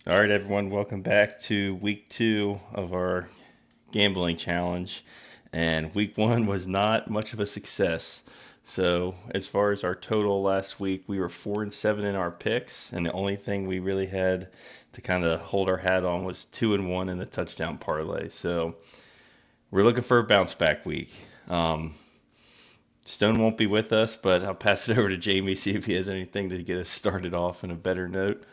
All right, everyone, welcome back to week 2 of our gambling challenge. And week 1 was not much of a success. So, as far as our total last week, we were 4 and 7 in our picks, and the only thing we really had to kind of hold our hat on was 2 and 1 in the touchdown parlay. So, we're looking for a bounce back week. Um, Stone won't be with us, but I'll pass it over to Jamie, see if he has anything to get us started off in a better note.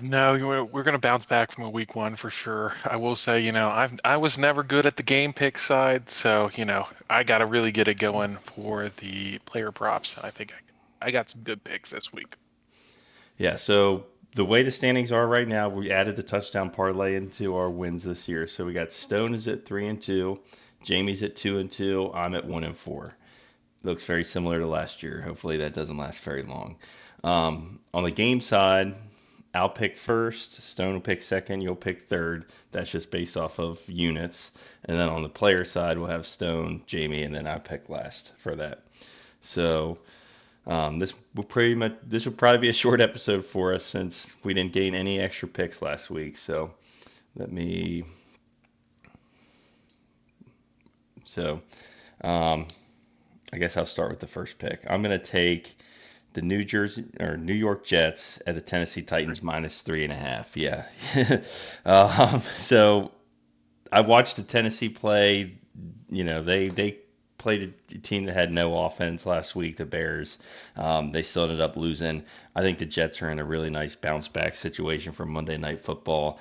No, we're gonna bounce back from a week one for sure. I will say, I was never good at the game pick side, so I got to really get it going for the player props. I think I got some good picks this week. Yeah, so the way the standings are right now, we added the touchdown parlay into our wins this year. So we got Stone is at 3 and 2, Jamie's at 2 and 2, I'm at 1 and 4. Looks very similar to last year. Hopefully that doesn't last very long. On the game side, I'll pick first, Stone will pick second, you'll pick third. That's just based off of units. And then on the player side, we'll have Stone, Jamie, and then I pick last for that. So this will probably be a short episode for us since we didn't gain any extra picks last week. So let me. So um, I guess I'll start with the first pick. I'm gonna take the New York Jets at the Tennessee Titans -3.5. Yeah. So I watched the Tennessee play. They played a team that had no offense last week, the Bears. They still ended up losing. I think the Jets are in a really nice bounce back situation for Monday Night Football.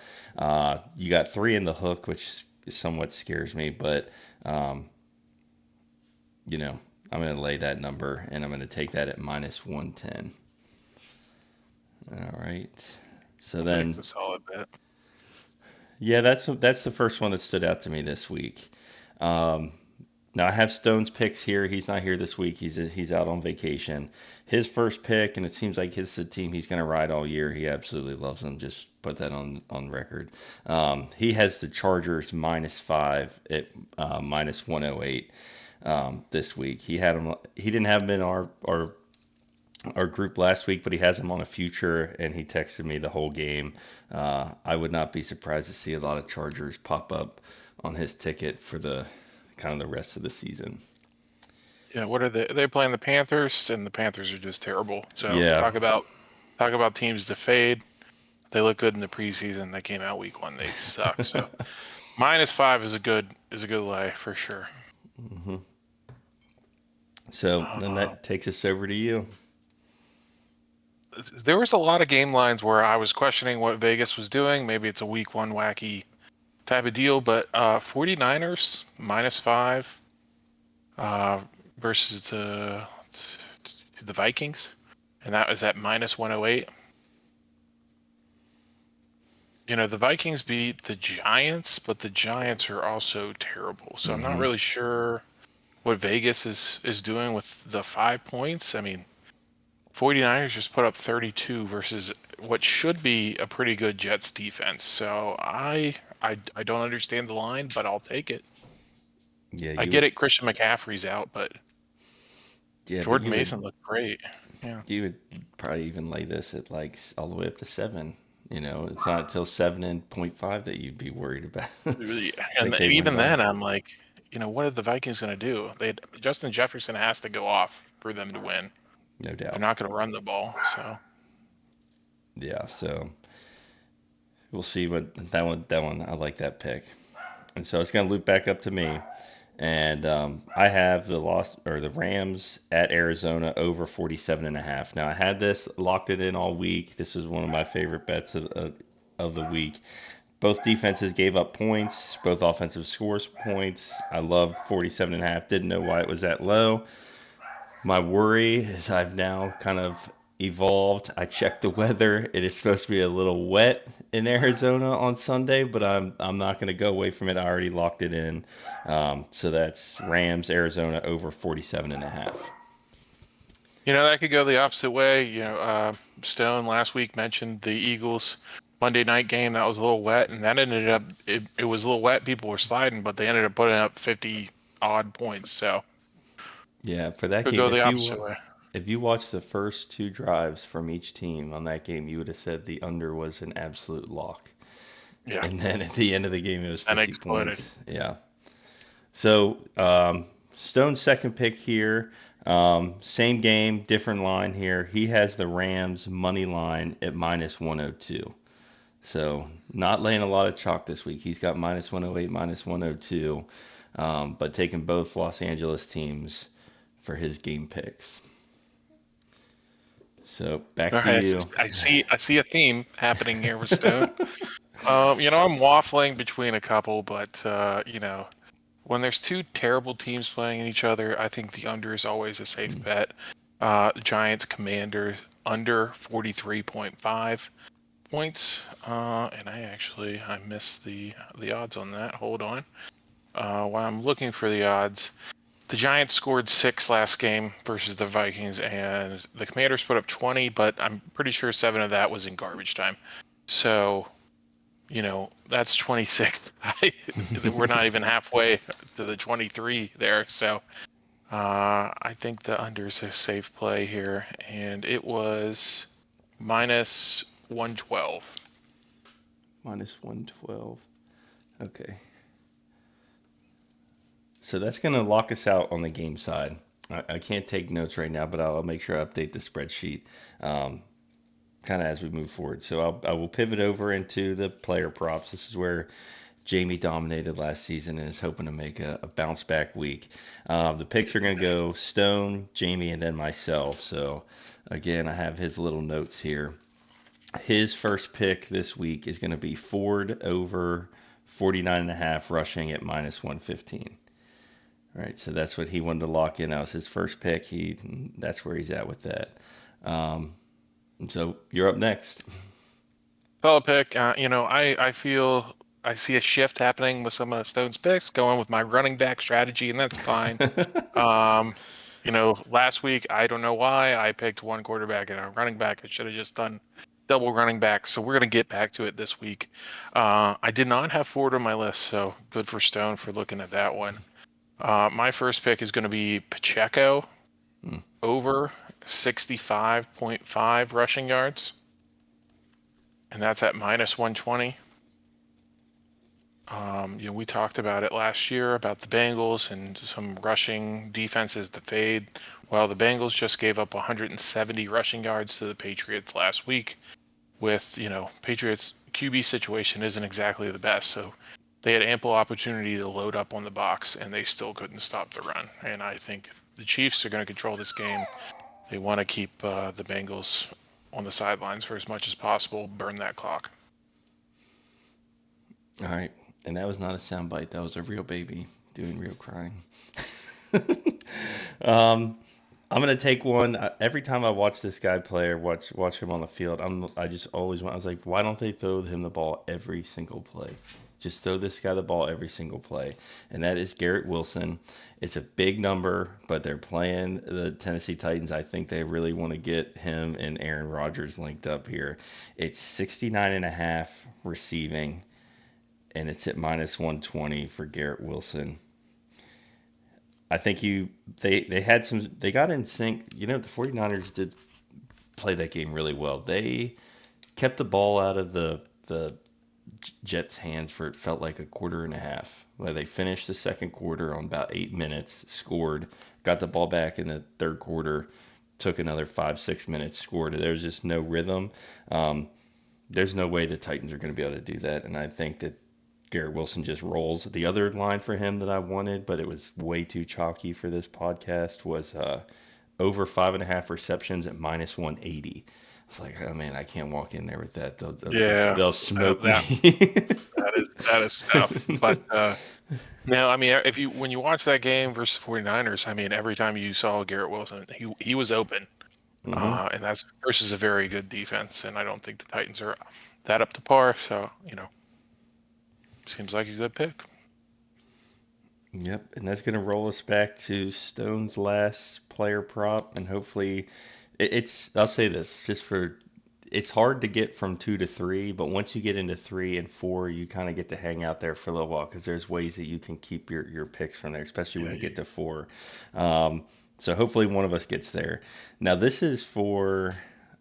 You got 3 in the hook, which somewhat scares me, but um, you know, I'm going to lay that number and I'm going to take that at -110. All right. So I think it's then, a solid bet. yeah, that's the first one that stood out to me this week. Um, Now I have Stone's picks here. He's not here this week. He's out on vacation. His first pick, and it seems like it's the team he's going to ride all year. He absolutely loves them. Just put that on record. He has the Chargers -5 at -108 this week. He had him. He didn't have him in our group last week, but he has him on a future, and he texted me the whole game. I would not be surprised to see a lot of Chargers pop up on his ticket for the kind of the rest of the season. Yeah, what are they? They're playing the Panthers, and the Panthers are just terrible. So Yeah, talk about teams to fade. They look good in the preseason. They came out week one. They suck. So -5 is a good lay for sure. hmm. So then Uh, that takes us over to you. there was a lot of game lines where I was questioning what Vegas was doing. Maybe it's a week one wacky type of deal, but 49ers -5 uh, versus the Vikings, and that was at -108. The Vikings beat the Giants, but the Giants are also terrible. So I'm not Hmm. really sure what Vegas is doing with the 5 points. I mean, 49ers just put up 32 versus what should be a pretty good Jets defense. So I don't understand the line, but I'll take it. Yeah, I you get would. it. Christian McCaffrey's out, but Yeah, but Jordan Mason looked great. Yeah. you would probably even lay this at like all the way up to 7. It's not until 7.5 that you'd be worried about. Really. And Think they win even by. then, I'm like, what are the Vikings going to do? Justin Jefferson has to go off for them to win. No They're doubt. not going to run the ball. So Yeah, so we'll see what that one I like that pick. And so it's going to loop back up to me. And I have the Rams at Arizona over 47.5. Now I had this locked it in all week. This is one of my favorite bets of the week. Both defenses gave up points. Both offensive scores points. I love 47.5. Didn't know why it was that low. My worry is I've now kind of evolved. I checked the weather. It is supposed to be a little wet in Arizona on Sunday, but I'm not going to go away from it. I already locked it in. So that's Rams Arizona over 47.5. that could go the opposite way. Stone last week mentioned the Eagles Monday night game that was a little wet, and that ended up it was a little wet. People were sliding, but they ended up putting up 50 odd points. So Yeah, for that could game, go the opposite way. If you watched the first two drives from each team on that game, you would have said the under was an absolute lock. Yeah, And then at the end of the game, it was and 50 exploded. points. Yeah. So Stone's second pick here. Same game, different line here. He has the Rams money line at minus 102. So not laying a lot of chalk this week. He's got minus 108, minus 102, but taking both Los Angeles teams for his game picks. So back All to right, you. I see a theme happening here with Stone. I'm waffling between a couple, but when there's two terrible teams playing each other, I think the under is always a safe bet. Giants Commander under 43.5 points. And I missed the odds on that. Hold on. While I'm looking for the odds, the Giants scored 6 last game versus the Vikings, and the Commanders put up 20, but I'm pretty sure 7 of that was in garbage time. So, that's 26. We're not even halfway to the 23 there. So, I think the under is a safe play here, and it was minus 112. Minus 112. Okay. So that's going to lock us out on the game side. I can't take notes right now, but I'll make sure I update the spreadsheet kind of as we move forward. So I will pivot over into the player props. This is where Jamie dominated last season and is hoping to make a bounce back week. The picks are going to go Stone, Jamie, and then myself. So again, I have his little notes here. His first pick this week is going to be Ford over 49.5 rushing at minus 115. All right, so that's what he wanted to lock in. That was his first pick. That's where he's at with that. And so you're up next. Fellow pick, I feel I see a shift happening with some of Stone's picks, going with my running back strategy, and that's fine. Um, last week, I don't know why I picked one quarterback and a running back. I should have just done double running back. So we're going to get back to it this week. I did not have Ford on my list, so good for Stone for looking at that one. My first pick is going to be Pacheco Hmm. over 65.5 rushing yards, and that's at minus 120. We talked about it last year about the Bengals and some rushing defenses that fade. Well, the Bengals just gave up 170 rushing yards to the Patriots last week. With, Patriots QB situation isn't exactly the best, so they had ample opportunity to load up on the box, and they still couldn't stop the run. And I think the Chiefs are going to control this game. They want to keep the Bengals on the sidelines for as much as possible, burn that clock. All right, and that was not a soundbite. That was a real baby doing real crying. um, I'm gonna take one. Every time I watch this guy play or watch him on the field, I just always want. I was like, why don't they throw him the ball every single play? Just throw this guy the ball every single play. And that is Garrett Wilson. It's a big number, but they're playing the Tennessee Titans. I think they really want to get him and Aaron Rodgers linked up here. It's 69 and a half receiving, and it's at minus 120 for Garrett Wilson. I think they had some they got in sync. The 49ers did play that game really well. They kept the ball out of the Jets' hands for it felt like a quarter and a half. Where they finished the second quarter on about 8 minutes, scored, got the ball back in the third quarter, took another 5 6 minutes, scored. There's just no rhythm. Um, there's no way the Titans are going to be able to do that, and I think that Garrett Wilson just rolls. The other line for him that I wanted, but it was way too chalky for this podcast, was over 5.5 receptions at minus 180. It's like, oh man, I can't walk in there with that. Yeah, They'll smoke that me. that is tough. But no, I mean, if you when you watch that game versus 49ers, I mean, every time you saw Garrett Wilson, he was open, Hmm. and that's versus a very good defense. And I don't think the Titans are that up to par. So seems like a good pick. Yep, and that's going to roll us back to Stone's last player prop, and hopefully, I'll say this just for it's hard to get from 2 to 3, but once you get into 3 and 4, you kind of get to hang out there for a little while because there's ways that you can keep your picks from there, especially when Yeah, you get to 4. Um, So hopefully one of us gets there. Now this is for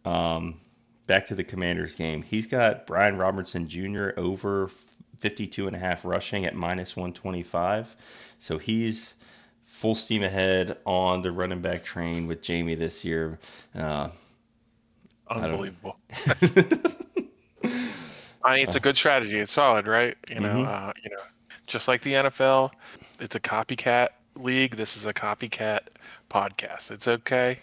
um, back to the Commanders game. He's got Brian Robertson Jr. over 52 and a half rushing at minus 125. So he's full steam ahead on the running back train with Jamie this year. Uh, I don't. Unbelievable. I mean, it's a good strategy. It's solid, right? Hmm. Just like the NFL, it's a copycat league. This is a copycat podcast. It's okay.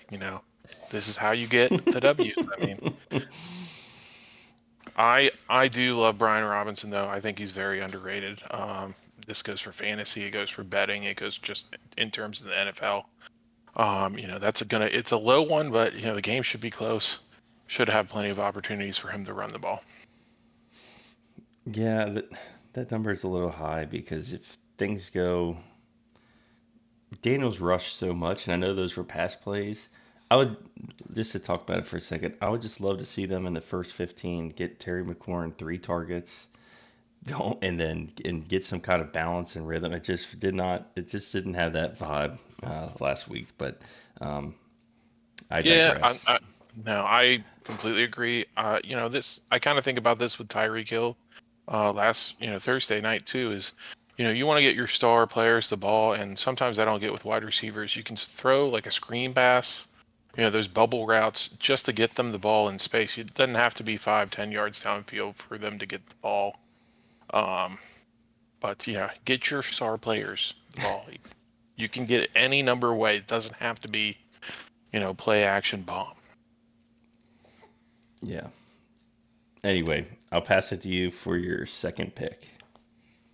This is how you get the W's. I mean, I do love Brian Robinson though. I think he's very underrated. This goes for fantasy. It goes for betting. It goes just in terms of the NFL. It's a low one, but the game should be close. Should have plenty of opportunities for him to run the ball. Yeah, that number is a little high because if things go, Daniels rushed so much, and I know those were pass plays. I would just to talk about it for a second. I would just love to see them in the first 15 get Terry McLaurin 3 targets, don't and get some kind of balance and rhythm. It just did not. It just didn't have that vibe last week. But um, I Yeah, digress. no, I completely agree. This I kind of think about this with Tyreek Hill last Thursday night too. Is you want to get your star players the ball, and sometimes I don't get with wide receivers. You can throw like a screen pass, those bubble routes just to get them the ball in space. It doesn't have to be 5, 10 yards downfield for them to get the ball. Um, but yeah, get your star players the ball. You can get it any number of ways. It doesn't have to be play action bomb. Yeah. Anyway, I'll pass it to you for your second pick.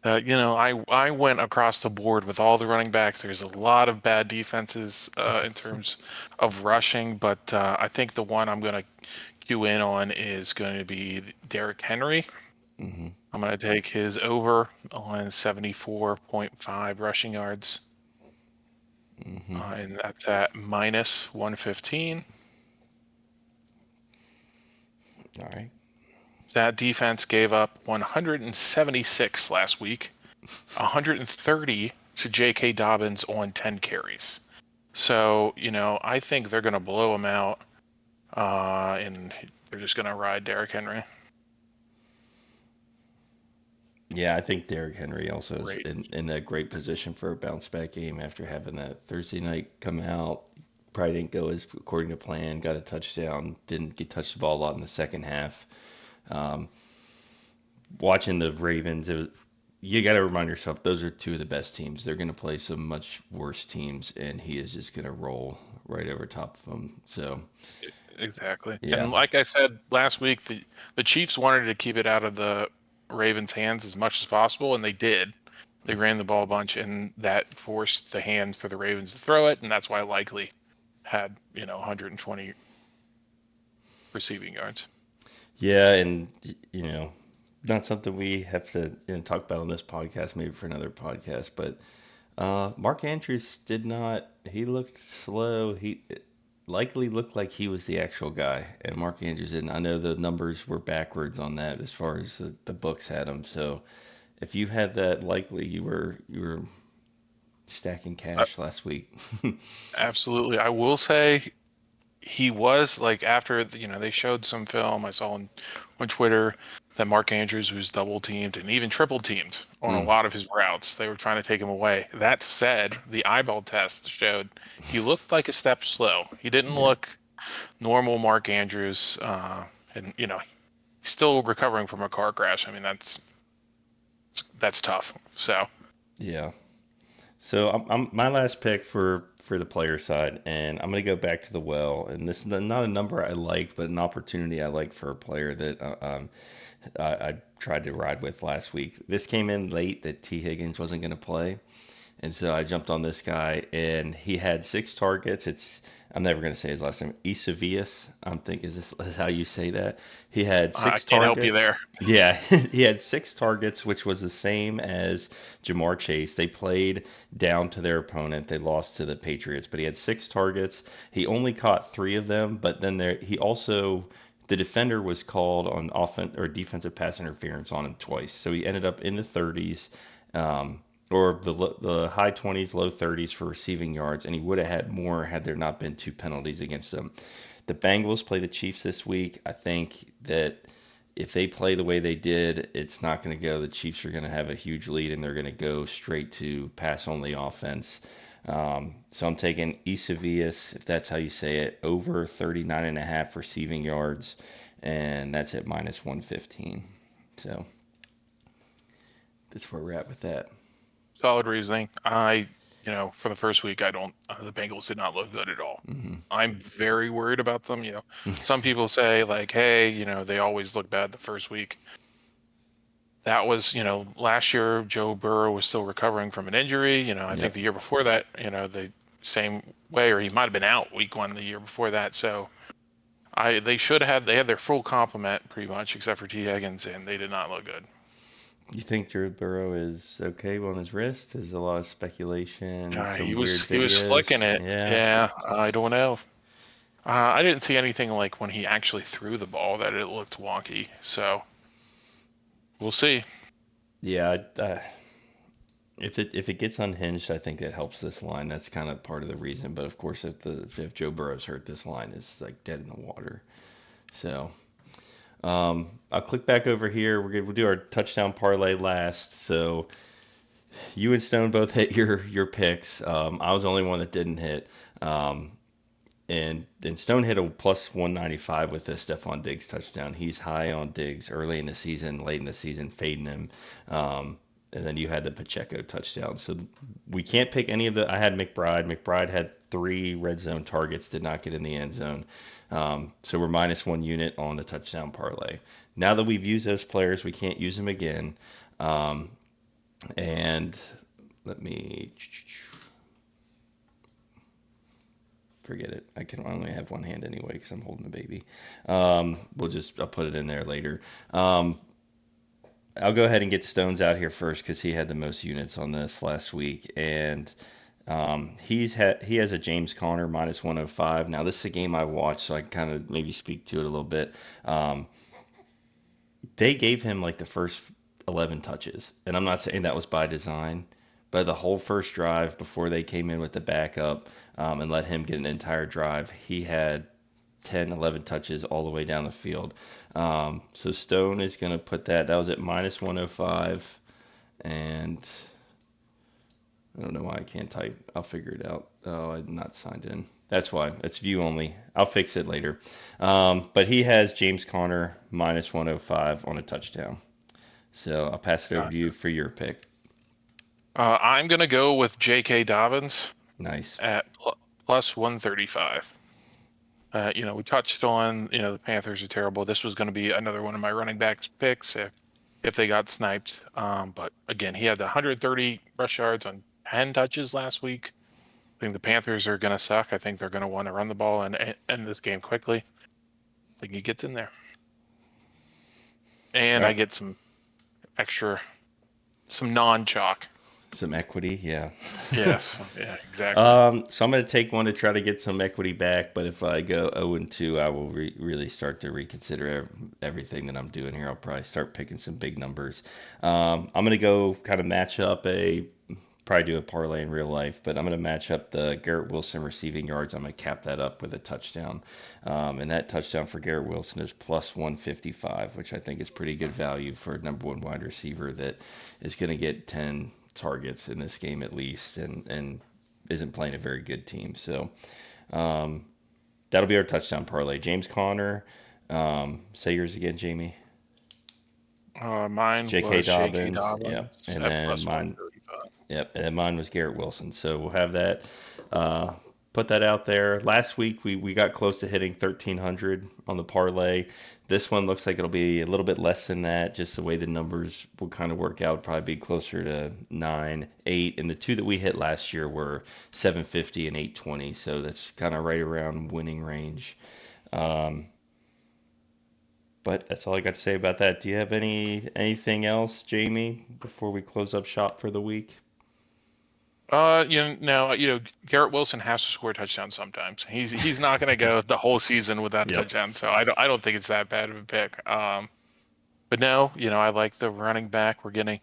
I went across the board with all the running backs. There's a lot of bad defenses in terms of rushing, but I think the one I'm going to cue in on is going to be Derrick Henry. Hmm. I'm going to take his over on 74.5 rushing yards, Hmm. and that's at minus 115. All right. That defense gave up 176 last week, 130 to J.K. Dobbins on 10 carries. So, I think they're going to blow him out, and they're just going to ride Derrick Henry. Yeah, I think Derrick Henry also is Great. in a great position for a bounce back game after having that Thursday night come out. Probably didn't go as according to plan. Got a touchdown. Didn't get touched the ball a lot in the second half. Um, Watching the Ravens, you got to remind yourself those are two of the best teams. They're going to play some much worse teams, and he is just going to roll right over top of them. So Exactly. yeah, And like I said last week, the Chiefs wanted to keep it out of the Ravens' hands as much as possible, and they did. They ran the ball a bunch, and that forced the hands for the Ravens to throw it, and that's why Likely had 120 receiving yards. yeah, and not something we have to talk about on this podcast, maybe for another podcast, but Mark Andrews did not. He looked slow. He likely looked like he was the actual guy, and Mark Andrews didn't. I know the numbers were backwards on that as far as the books had him. So if you had that, likely you were stacking Uh, cash last week. Absolutely. I will say he was like after they showed some film I saw on Twitter that Mark Andrews was double teamed and even triple teamed on a Mm, lot of his routes. They were trying to take him away. That said, the eyeball test showed he looked like a step slow. He didn't yeah, look normal Mark Andrews, and he's still recovering from a car crash. I mean that's tough. So yeah. So I'm my last pick for the player side, and I'm gonna go back to the well. And this is not a number I like, but an opportunity I like for a player that I tried to ride with last week. This came in late that T Higgins wasn't gonna play, and so I jumped on this guy, and he had 6 targets. I'm never gonna say his last name. Isavias, I'm thinking is how you say that. He had I six can't help you targets. there. Yeah, he had 6 targets, which was the same as Jamar Chase. They played down to their opponent. They lost to the Patriots, but he had 6 targets. He only caught 3 of them, but then he also the defender was called on offense or defensive pass interference on him twice. So he ended up in the 30s. or the high 20s, low 30s for receiving yards, and he would have had more had there not been two penalties against him. The Bengals play the Chiefs this week. I think that if they play the way they did, it's not going to go. The Chiefs are going to have a huge lead, and they're going to go straight to pass only offense. So I'm taking Isavias, if that's how you say it, over 39.5 receiving yards, and that's at minus 115. So that's where we're at with that. Solid reasoning. For the first week, I don't. The Bengals did not look good at all. Mm-hmm. I'm very worried about them. Some people say like, hey, they always look bad the first week. That was, last year Joe Burrow was still recovering from an injury. I think Yep. the year before that, the same way, or he might have been out week one the year before that. So they had their full complement pretty much, except for T Higgins, and they did not look good. You think Joe Burrow is okay on his wrist? There's a lot of speculation, some weird He was flicking videos. it. Yeah. Yeah, I don't know. I didn't see anything like when he actually threw the ball that it looked wonky. So we'll see. Yeah. If it gets unhinged, I think it helps this line. That's kind of part of the reason. But of course, if Joe Burrow's hurt, this line is like dead in the water. So I'll click back over here. We'll do our touchdown parlay last. So you and Stone both hit your picks. I was the only one that didn't hit. Um, and Stone hit a plus 195 with the Stephon Diggs touchdown. He's high on Diggs early in the season, late in the season, fading him. And then you had the Pacheco touchdown. So we can't pick any of the. I had McBride. McBride had 3 red zone targets, did not get in the end zone. So we're minus 1 unit on the touchdown parlay. Now that we've used those players, we can't use them again. And let me forget it. I can only have one hand anyway because I'm holding the baby. I'll put it in there later. I'll go ahead and get Stones out here first because he had the most units on this last week, and he has a James Conner minus 105. Now this is a game I watched, so I can kind of maybe speak to it a little bit. They gave him like the first 11 touches, and I'm not saying that was by design, but the whole first drive before they came in with the backup and let him get an entire drive, he had 10, 11 touches all the way down the field. So Stone is going to put that. That was at minus 105, and I don't know why I can't type. I'll figure it out. Oh, I'm not signed in. That's why. It's view only. I'll fix it later. But he has James Conner minus 105 on a touchdown. So I'll pass it over to you for your pick. I'm gonna go with J.K. Dobbins Nice. at plus 135. We touched on, the Panthers are terrible. This was going to be another one of my running backs picks if they got sniped. But again, he had 130 rush yards on 10 touches last week. I think the Panthers are going to suck. I think they're going to want to run the ball and end this game quickly. I think he gets in there. And I get some non-chalk. Some equity, yeah. Yes, yeah, exactly. So I'm going to take one to try to get some equity back, but if I go 0-2, I will really start to reconsider everything that I'm doing here. I'll probably start picking some big numbers. I'm going to go kind of match up probably do a parlay in real life, but I'm going to match up the Garrett Wilson receiving yards. I'm going to cap that up with a touchdown. And that touchdown for Garrett Wilson is plus 155, which I think is pretty good value for a number 1 wide receiver that is going to get 10 targets in this game at least, and isn't playing a very good team. So that'll be our touchdown parlay. James Conner, say yours again, Jamie. Mine J.K. was J.K. Dobbins, yep, Dobbins and at then plus mine, 135. yep, and mine was Garrett Wilson. So we'll have that. Put that out there. Last week we got close to hitting 1,300 on the parlay. This one looks like it'll be a little bit less than that, just the way the numbers will kind of work out. Probably be closer to 9, 8, and the two that we hit last year were 750 and 820. So that's kind of right around winning range. But that's all I got to say about that. Do you have anything else, Jamie, before we close up shop for the week? Garrett Wilson has to score a touchdown sometimes. He's not going to go the whole season without a Yep. touchdown, so I don't think it's that bad of a pick. But no, I like the running back. We're getting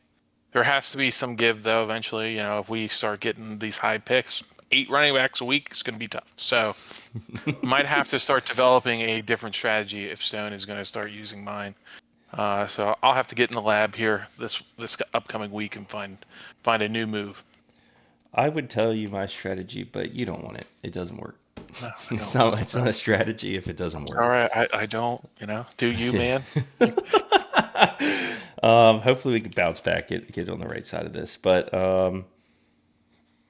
There has to be some give though. Eventually, if we start getting these high picks, 8 running backs a week is going to be tough. So might have to start developing a different strategy if Stone is going to start using mine. So I'll have to get in the lab here this upcoming week and find a new move. I would tell you my strategy, but you don't want it. It doesn't work. No, I It's don't. not. It's not a strategy if it doesn't work. All right, I don't. Do you, man? Hopefully we can bounce back, get on the right side of this. But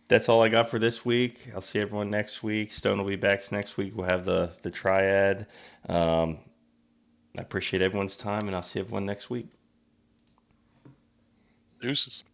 that's all I got for this week. I'll see everyone next week. Stone will be back next week. We'll have the triad. Um, I appreciate everyone's time, and I'll see everyone next week. Deuces.